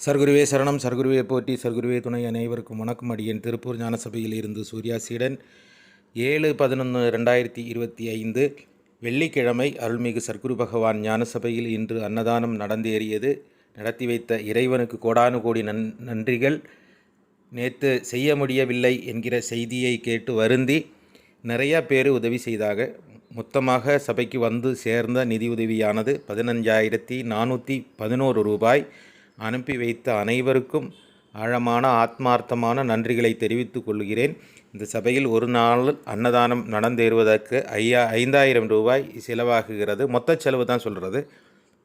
சர்க்குருவே சரணம், சர்க்குருவே போற்றி, சர்க்குருவே துணை. அனைவருக்கும் வணக்கம். அடியேன் திருப்பூர் ஞானசபையில் இருந்து சூர்யா சீடன். 7/11/2025 வெள்ளிக்கிழமை அருள்மிகு சர்க்குரு பகவான் ஞானசபையில் இன்று அன்னதானம் நடந்தேறியது. நடத்தி வைத்த இறைவனுக்கு கோடானு கோடி நன்றிகள். நேற்று செய்ய முடியவில்லை என்கிற செய்தியை கேட்டு வருந்தி நிறையா பேர் உதவி செய்தாக. மொத்தமாக சபைக்கு வந்து சேர்ந்த நிதி உதவியானது 15,411 ரூபாய். அனுப்பி வைத்த அனைவருக்கும் ஆழமான ஆத்மார்த்தமான நன்றிகளை தெரிவித்துக் கொள்கிறேன். இந்த சபையில் ஒரு நாள் அன்னதானம் நடந்தேறுவதற்கு 5,000 ரூபாய் செலவாகுகிறது. மொத்த செலவு தான் சொல்கிறது.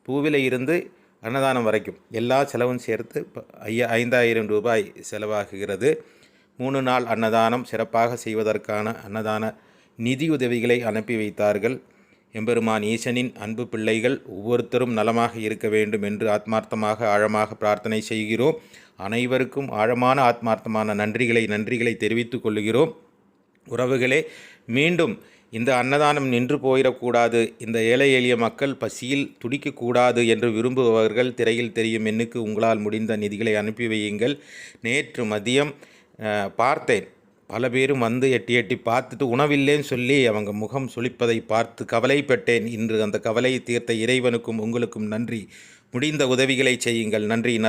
பூவில இருந்து அன்னதானம் வரைக்கும் எல்லா செலவும் சேர்த்து 5,000 ரூபாய் செலவாகுகிறது. 3 நாள் அன்னதானம் சிறப்பாக செய்வதற்கான அன்னதான நிதியுதவிகளை அனுப்பி வைத்தார்கள். எம்பெருமான் ஈசனின் அன்பு பிள்ளைகள் ஒவ்வொருத்தரும் நலமாக இருக்க வேண்டும் என்று ஆத்மார்த்தமாக ஆழமாக பிரார்த்தனை செய்கிறோம். அனைவருக்கும் ஆழமான ஆத்மார்த்தமான நன்றிகளை தெரிவித்துக் கொள்கிறோம். உறவுகளே, மீண்டும் இந்த அன்னதானம் நின்று போயிடக்கூடாது, இந்த ஏழை எளிய மக்கள் பசியில் துடிக்கக்கூடாது என்று விரும்புபவர்கள் திரையில் தெரியும் எண்ணுக்கு உங்களால் முடிந்த நிதிகளை அனுப்பி வையுங்கள். நேற்று மதியம் பார்த்தேன், பல பேரும் வந்து எட்டி பார்த்துட்டு உணவில்லைன்னு சொல்லி அவங்க முகம் சுளிப்பதை பார்த்து கவலைப்பட்டேன். இன்று அந்த கவலையை தீர்த்த இறைவனுக்கும் உங்களுக்கும் நன்றி. முடிந்த உதவிகளை செய்யுங்கள். நன்றி.